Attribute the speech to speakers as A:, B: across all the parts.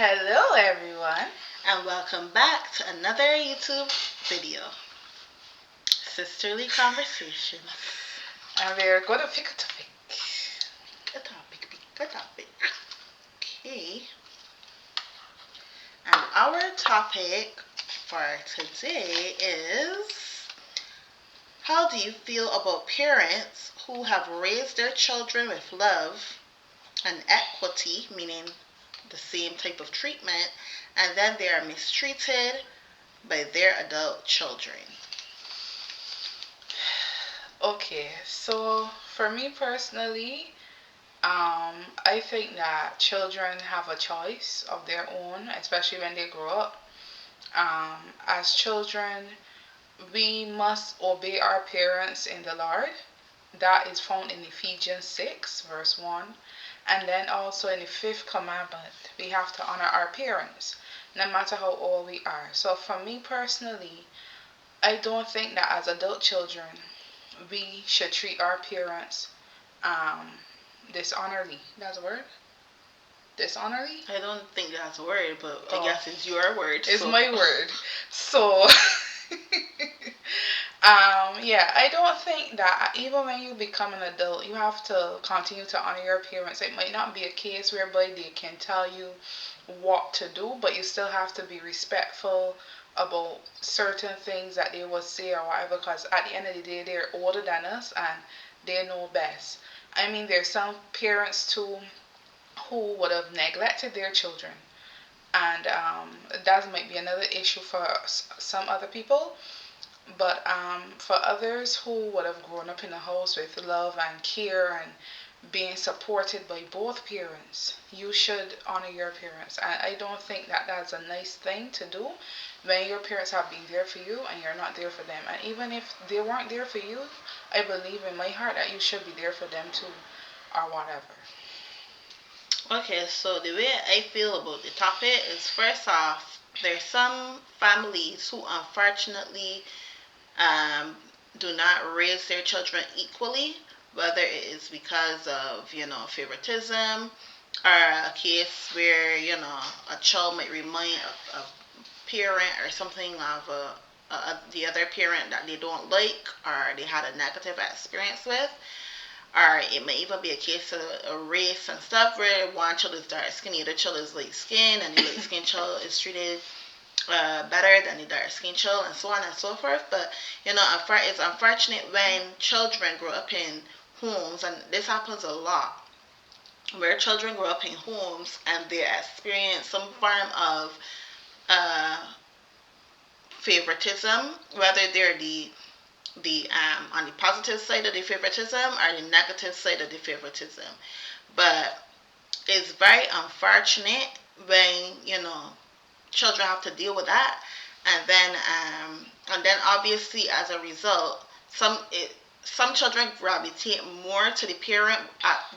A: Hello everyone.
B: And welcome back to another YouTube video. Sisterly Conversations.
A: And we're going to pick a topic.
B: Pick a topic. Okay. And our topic for today is, how do you feel about parents who have raised their children with love and equity, meaning the same type of treatment, and then they are mistreated by their adult children?
A: Okay, so for me personally, I think that children have a choice of their own, especially when they grow up. As children, we must obey our parents in the Lord. That is found in Ephesians 6, verse 1. And then also in the fifth commandment, we have to honor our parents, no matter how old we are. So for me personally, I don't think that as adult children, we should treat our parents um, dishonorably. That's a word? Dishonorably?
B: I don't think that's a word, but I
A: Oh,
B: guess it's your word.
A: it's
B: So
A: my word. So, yeah, I don't think that even when you become an adult, you have to continue to honor your parents. It might not be a case whereby they can tell you what to do, but you still have to be respectful about certain things that they will say or whatever, because at the end of the day, they're older than us and they know best. I mean, there's some parents too who would have neglected their children, and that might be another issue for some other people. But for others who would have grown up in a house with love and care and being supported by both parents, you should honor your parents. And I don't think that that's a nice thing to do when your parents have been there for you and you're not there for them. And even if they weren't there for you, I believe in my heart that you should be there for them too, or whatever.
B: okay, so the way I feel about the topic is, first off, there's some families who unfortunately um, do not raise their children equally, whether it is because of, favoritism, or a case where, a child might remind a parent or something of the other parent that they don't like or they had a negative experience with. Or it may even be a case of a race and stuff where one child is dark skin, the other child is light skin, and the light skin child is treated better than the dark skin child, and so on and so forth. But it's unfortunate when children grow up in homes, and this happens a lot, where children grow up in homes and they experience some form of uh, favoritism, whether they're the on the positive side of the favoritism or the negative side of the favoritism. But it's very unfortunate when children have to deal with that, and then obviously as a result, some children gravitate more to the parent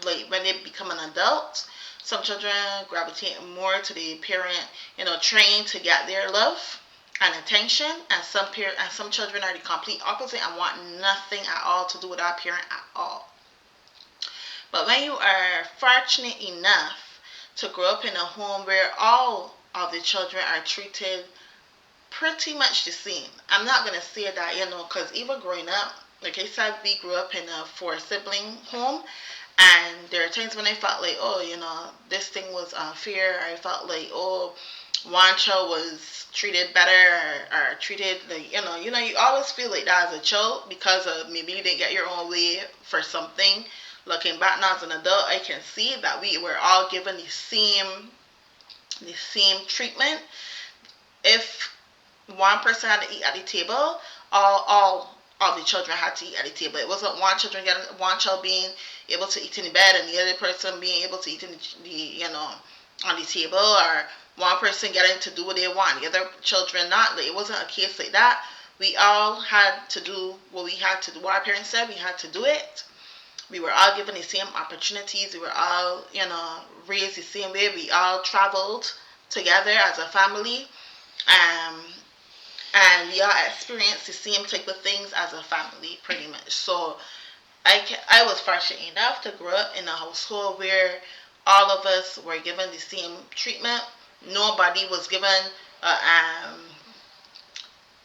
B: like when they become an adult. Some children gravitate more to the parent, trained to get their love and attention, and some children are the complete opposite and want nothing at all to do with our parent at all. But when you are fortunate enough to grow up in a home where all of the children are treated pretty much the same. I'm not going to say that, because even growing up, like I said, we grew up in a four sibling home. And there are times when I felt like, oh, this thing was unfair. I felt like, oh, one child was treated better, or treated like, you always feel like that as a child because of maybe you didn't get your own way for something. Looking back now as an adult, I can see that we were all given the same treatment. If one person had to eat at the table, all the children had to eat at the table. It wasn't one child being able to eat in the bed and the other person being able to eat in on the table, or one person getting to do what they want, the other children not. Like, it wasn't a case like that. We all had to do what we had to do. What our parents said, we had to do it. We were all given the same opportunities. We were all, raised the same way. We all traveled together as a family. Um, and we all experienced the same type of things as a family, pretty much. So I was fortunate enough to grow up in a household where all of us were given the same treatment. Nobody was given a, um,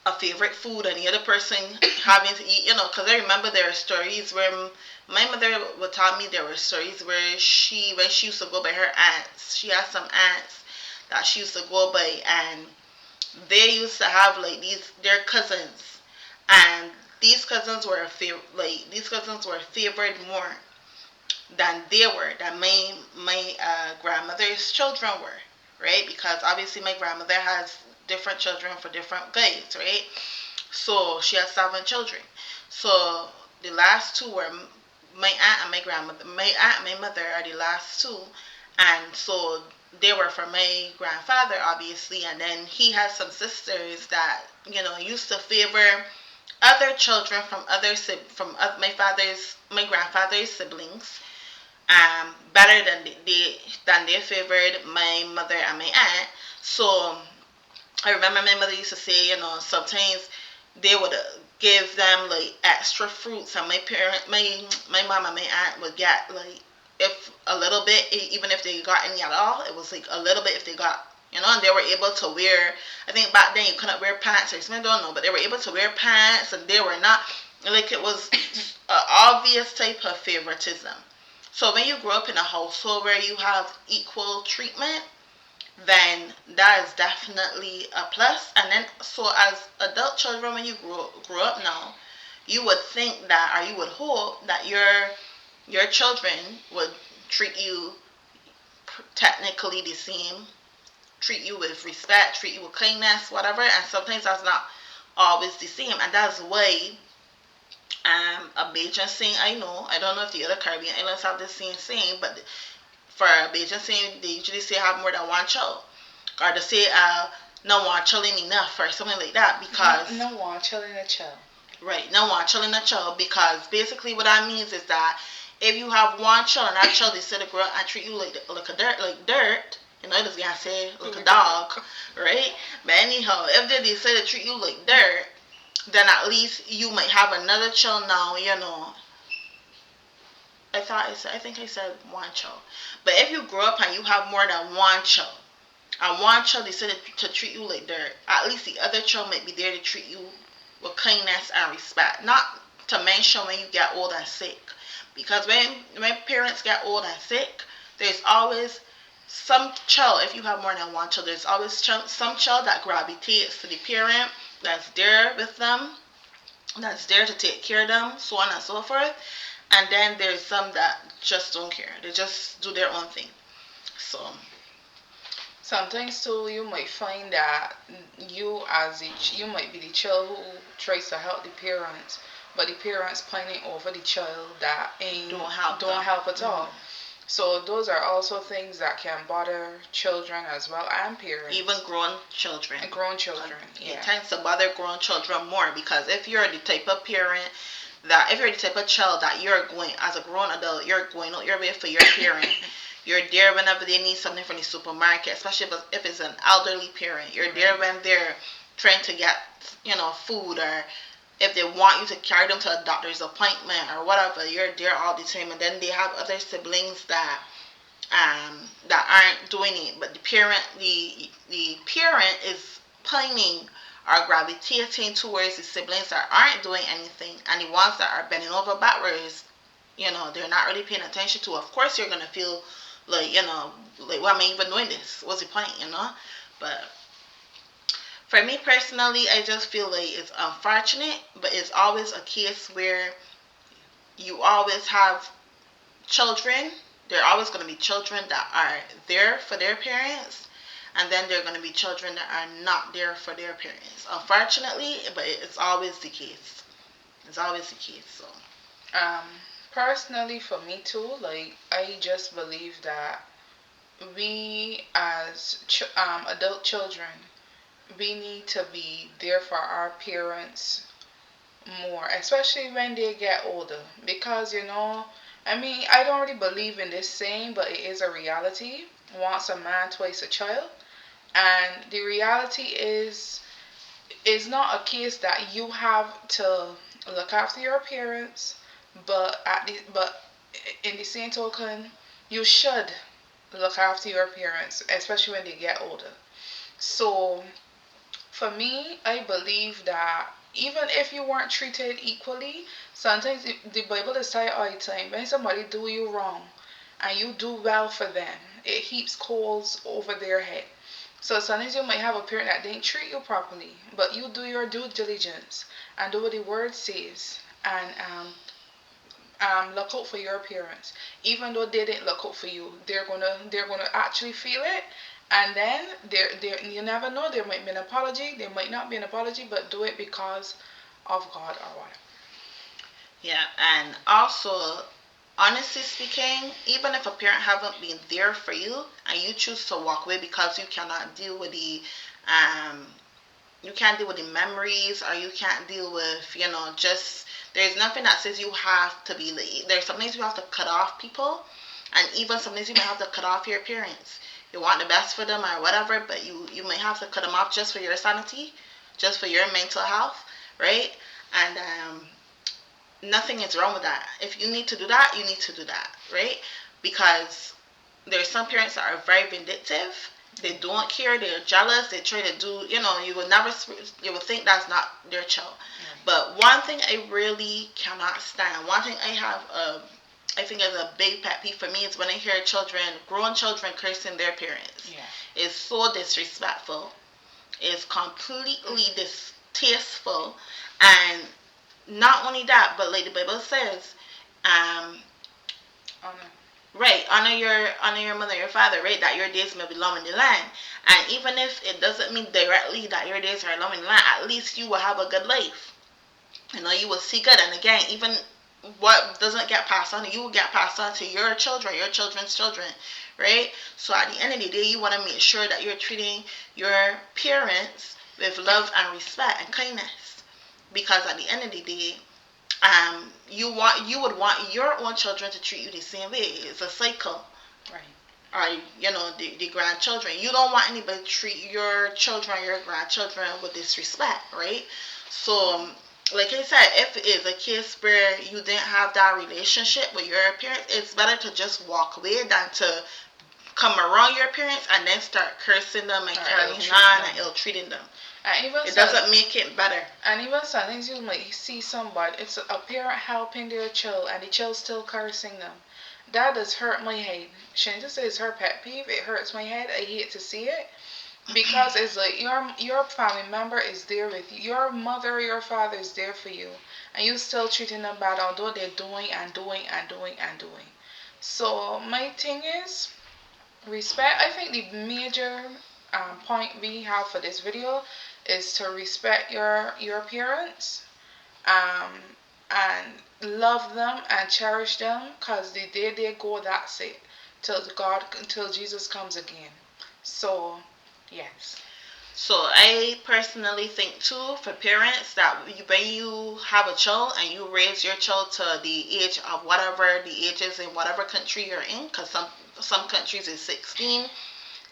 B: a favorite food and the other person having to eat, because I remember there are stories where my mother would tell me there were stories where when she used to go by her aunts, she had some aunts that she used to go by, and they used to have like their cousins, and these cousins were favored more than my grandmother's children were, right? Because obviously my grandmother has different children for different guys, right? So she has 7 children. So the last two were my aunt and my grandmother. My aunt and my mother are the last two, and so they were for my grandfather, obviously. And then he has some sisters that used to favor other children from my grandfather's siblings, better than they favored my mother and my aunt. So I remember my mother used to say, sometimes they would give them like extra fruits, and my mom and my aunt would get like, if a little bit, even if they got any at all, it was like a little bit if they got, and they were able to wear. I think back then you couldn't wear pants or something, I don't know, but they were able to wear pants, and they were not like, it was an obvious type of favoritism. So when you grow up in a household where you have equal treatment, then that is definitely a plus. And then, so as adult children, when you grow up now, you would think that, or you would hope that your children would treat you technically the same, treat you with respect, treat you with kindness, whatever. And sometimes that's not always the same, and that's why a Bajan saying, I don't know if the other Caribbean islands have the same saying, but for a Bajan saying, they usually say have more than one child, or to say no one chilling enough or something like that, because
A: no one chilling a child.
B: Right, no one chilling a child, because basically what that means is that if you have one child and that child is to grow up and treat you like dirt, just gonna say like a dog, right? But anyhow, if they decide to treat you like dirt, then at least you might have another child now, I think I said one child. But if you grow up and you have more than one child, and one child decided to treat you like dirt, at least the other child might be there to treat you with kindness and respect. Not to mention when you get old and sick. Because when parents get old and sick, there's always some child, if you have more than one child, there's always some child that gravitates to the parent that's there with them, that's there to take care of them, so on and so forth. And then there's some that just don't care. They just do their own thing. So
A: sometimes too, you might find that you might be the child who tries to help the parents, but the parents pining over the child that ain't don't help at all. So those are also things that can bother children as well, and parents.
B: Even grown children.
A: Grown children, yeah.
B: It tends to bother grown children more, because if you're the type of parent if you're the type of child that you're going, as a grown adult, you're going out your way for your parent. You're there whenever they need something from the supermarket, especially if it's an elderly parent. You're there when they're trying to get, food, or if they want you to carry them to a doctor's appointment or whatever. You're there all the time. And then they have other siblings that aren't doing it, but the parent is pining or gravitating towards the siblings that aren't doing anything, and the ones that are bending over backwards, they're not really paying attention to. Of course, you're gonna feel like, like, why am I even doing this? What's the point, But for me personally, I just feel like it's unfortunate, but it's always a case where you always have children. There are always going to be children that are there for their parents, and then there are going to be children that are not there for their parents. Unfortunately, but it's always the case. It's always the case. So,
A: personally, for me too, like, I just believe that we as adult children, we need to be there for our parents more, especially when they get older. Because, I mean, I don't really believe in this saying, but it is a reality. Once a man, twice a child. And the reality is, it's not a case that you have to look after your parents, but in the same token, you should. look after your parents, especially when they get older. So for me, I believe that even if you weren't treated equally, sometimes the Bible is tell you all the time when somebody do you wrong and you do well for them, it heaps coals over their head. So sometimes you might have a parent that didn't treat you properly, but you do your due diligence and do what the word says, and look out for your parents. Even though they didn't look out for you, they're gonna actually feel it, and then there you never know. There might be an apology, there might not be an apology, but do it because of God or whatever.
B: Yeah, and also, honestly speaking, even if a parent haven't been there for you and you choose to walk away because you cannot deal with the um you can't deal with the memories, or you can't deal with, just there's nothing that says you have to be late. There's some things you have to cut off people, and even some things you might have to cut off your parents. You want the best for them or whatever, but you might have to cut them off just for your sanity, just for your mental health, right? And nothing is wrong with that. If you need to do that, you need to do that, right? Because there's some parents that are very vindictive. They don't care. They're jealous. They try to do. You will never. You will think that's not their child. But one thing I really cannot stand. One thing I have. I think is a big pet peeve for me is when I hear children, grown children, cursing their parents.
A: Yeah.
B: It's so disrespectful. It's completely distasteful, and not only that, but like the Bible says, um,
A: Honor.
B: right, honor your mother, your father, right, that your days may be long in the land. And even if it doesn't mean directly that your days are long in the land, at least you will have a good life. You will see good. And again, even what doesn't get passed on, you will get passed on to your children, your children's children, right? So at the end of the day, you want to make sure that you're treating your parents with love and respect and kindness, because at the end of the day, you would want your own children to treat you the same way. It's a cycle.
A: Right.
B: Or the grandchildren. You don't want anybody to treat your children, your grandchildren with disrespect, right? So, like I said, if it is a case where you didn't have that relationship with your parents, it's better to just walk away than to come around your parents and then start cursing them and carrying on and ill treating them.
A: And even
B: it doesn't make it better.
A: And even sometimes you might see somebody, it's a parent helping their child and the child still cursing them. That does hurt my head. Shouldn't say it's her pet peeve. It hurts my head. I hate to see it because it's like your family member is there with you. Your mother, your father is there for you, and you still treating them bad, although they're doing and doing and doing and doing. So my thing is respect. I think the major point we have for this video is to respect your parents, um, and love them and cherish them, because the day they go, that's it, till Jesus comes again. So yes.
B: So I personally think too, for parents, that when you have a child and you raise your child to the age of whatever the age is in whatever country you're in, because some countries is 16,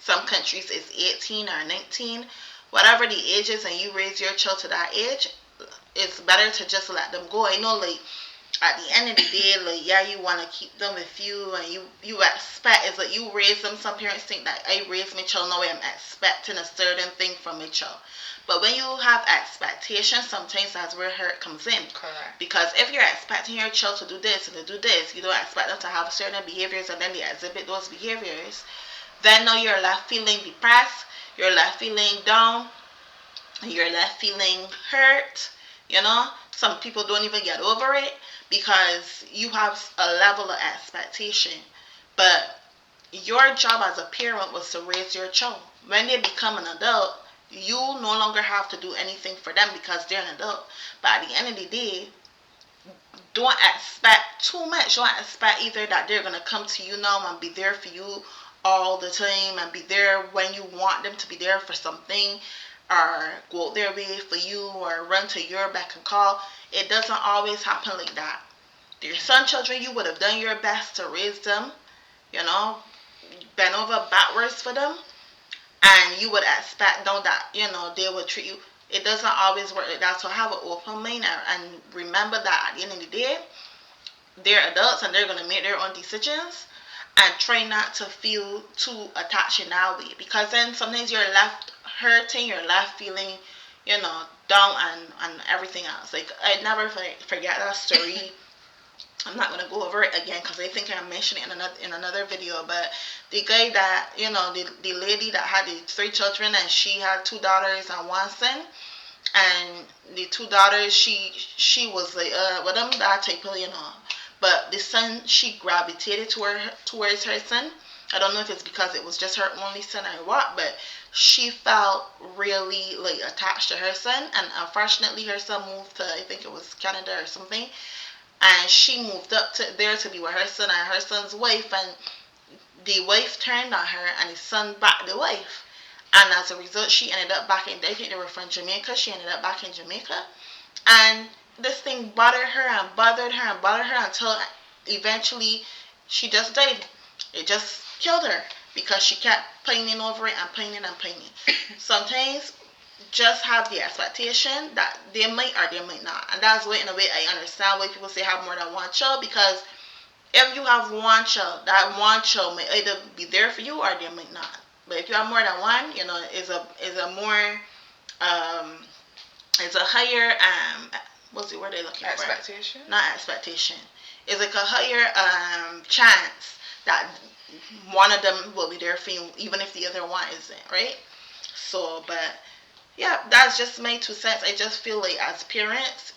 B: some countries is 18 or 19, whatever the age is, and you raise your child to that age, it's better to just let them go. I know, like, at the end of the day, like, yeah, you want to keep them with you, and you expect, is like you raise them. Some parents think that I raise my child, no way I'm expecting a certain thing from my child. But when you have expectations, sometimes that's where hurt comes in.
A: Correct.
B: Because if you're expecting your child to do this and to do this, you don't expect them to have certain behaviors, and then they exhibit those behaviors, then now you're left feeling depressed, you're left feeling down, you're left feeling hurt. Some people don't even get over it because you have a level of expectation. But your job as a parent was to raise your child. When they become an adult, you no longer have to do anything for them because they're an adult. But at the end of the day, don't expect too much. Don't expect either that they're going to come to you now and be there for you all the time and be there when you want them to be there for something, or go out their way for you, or run to your beck and call. It doesn't always happen like that. Your son children, you would have done your best to raise them, bend over backwards for them, and you would expect them that, they would treat you. It doesn't always work like that. So have an open mind, and remember that at the end of the day, they're adults and they're going to make their own decisions. and try not to feel too attached in that way, because then sometimes you're left hurting, you're left feeling, down and everything else. Like, I never forget that story. I'm not gonna go over it again because I think I mentioned it in another video. But the guy that, the lady that had the three children, and she had two daughters and one son, and the two daughters, she was like, with them that type of, but the son, she gravitated towards her son. I don't know if it's because it was just her only son or what, but she felt really like attached to her son. And unfortunately, her son moved to, I think it was Canada or something, and she moved up to there to be with her son and her son's wife. And the wife turned on her, and the son backed the wife. And as a result, she ended up back in, I think they were from Jamaica. She ended up back in Jamaica. And this thing bothered her and bothered her and bothered her until eventually she just died. It just killed her because she kept pining over it and pining and pining. Sometimes just have the expectation that they might or they might not. And that's why, in a way, I understand why people say have more than one child, because if you have one child, that one child may either be there for you or they might not. But if you have more than one, is a more it's a higher what's the word they looking
A: for? Expectation.
B: Not expectation. It's like a higher chance that one of them will be there for you, even if the other one isn't, right? So, but yeah, that's just my 2 cents. I just feel like as parents,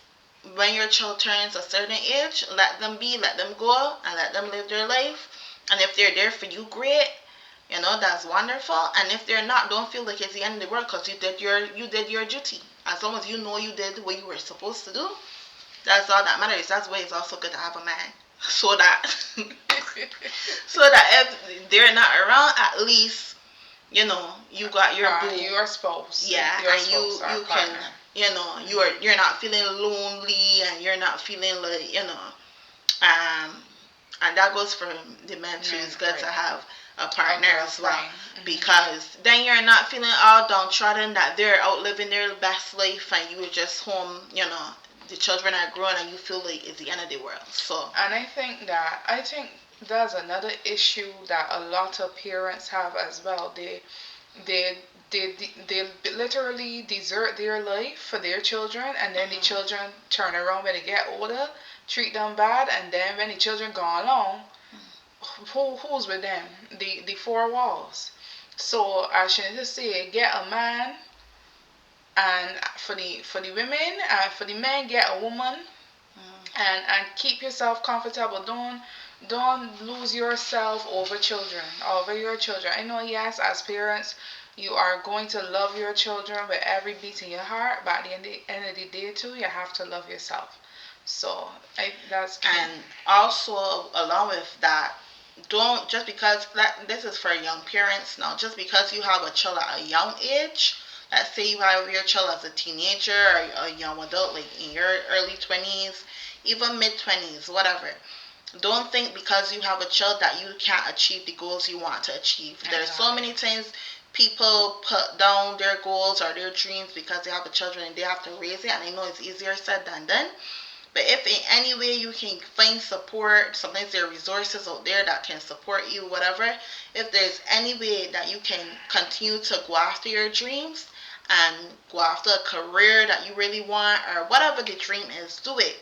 B: when your child turns a certain age, let them be, let them go, and let them live their life. And if they're there for you, great. That's wonderful. And if they're not, don't feel like it's the end of the world, because you did your duty. As long as you know you did what you were supposed to do, that's all that matters. That's why it's also good to have a man, so that if they're not around, at least you got your boo,
A: your spouse.
B: Yeah,
A: your
B: and
A: spouse,
B: you can you're not feeling lonely, and you're not feeling like and that goes for the men too. It's good to have a partner as well, because then you're not feeling all downtrodden that they're out living their best life and you are just home, the children are growing and you feel like it's the end of the world. So,
A: and I think that's another issue that a lot of parents have as well. They they literally desert their life for their children, and then the children turn around when they get older, treat them bad, and then when the children go along, who's with them? The four walls. So I should just say, get a man, and for the women, and for the men, get a woman, and keep yourself comfortable. Don't lose yourself over your children. I know, yes, as parents, you are going to love your children with every beat in your heart, but at the end of the day too, you have to love yourself. So that's key.
B: And also, along with that, don't, just because this is for young parents now, just because you have a child at a young age, let's say you have your child as a teenager or a young adult, like in your early 20s, even mid 20s, whatever. Don't think because you have a child that you can't achieve the goals you want to achieve. Exactly. There's so many times people put down their goals or their dreams because they have a children and they have to raise it. And I know it's easier said than done. But if in any way you can find support, sometimes there are resources out there that can support you, whatever. If there's any way that you can continue to go after your dreams and go after a career that you really want, or whatever the dream is, do it.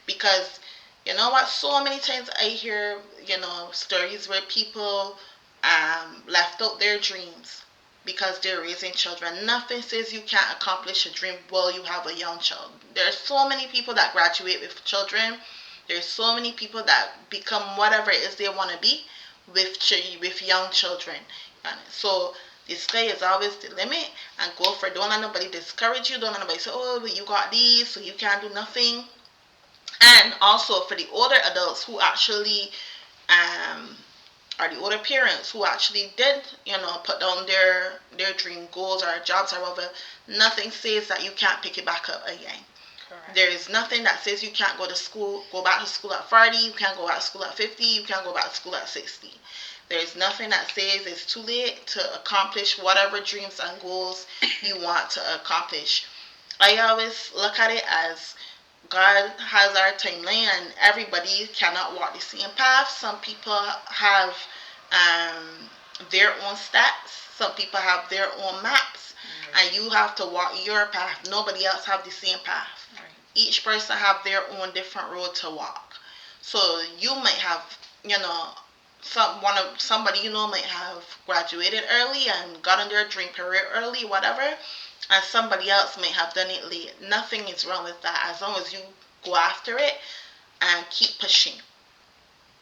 B: Because you know what? So many times I hear, stories where people left out their dreams because they're raising children. Nothing says you can't accomplish a dream while you have a young child. There's so many people that graduate with children. There's so many people that become whatever it is they want to be with young children. So the sky is always the limit, and go for it. Don't let nobody discourage you. Don't let nobody say, oh, but you got these, so you can't do nothing. And also for the older adults who actually are the older parents who actually did, put down their dream goals or jobs or whatever, nothing says that you can't pick it back up again. Correct. There is nothing that says you can't go back to school at 40, you can't go back to school at 50, you can't go back to school at 60. There is nothing that says it's too late to accomplish whatever dreams and goals you want to accomplish. I always look at it as God has our timeline, and everybody cannot walk the same path. Some people have their own stats. Some people have their own maps, and you have to walk your path. Nobody else have the same path.
A: Right.
B: Each person have their own different road to walk. So you might have, somebody might have graduated early and gotten their dream career early, whatever, and somebody else may have done it late. Nothing is wrong with that as long as you go after it and keep pushing.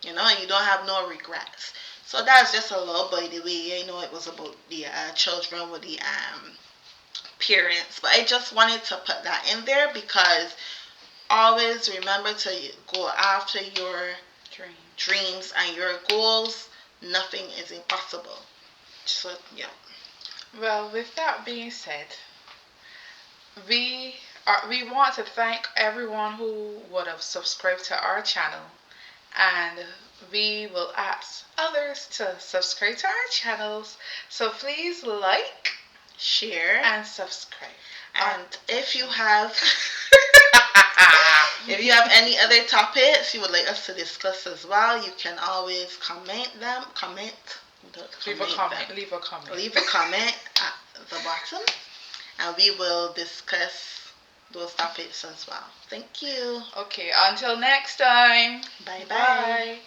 B: You don't have no regrets. So that's just a little by the way. I know it was about the children with the parents, but I just wanted to put that in there because always remember to go after your dreams and your goals. Nothing is impossible. So yeah.
A: Well, with that being said, we want to thank everyone who would have subscribed to our channel, and we will ask others to subscribe to our channels. So please like,
B: share,
A: and subscribe.
B: And if you have if you have any other topics you would like us to discuss as well, you can always leave a comment at the bottom, and we will discuss those topics as well. Thank you.
A: Okay, until next time.
B: Bye.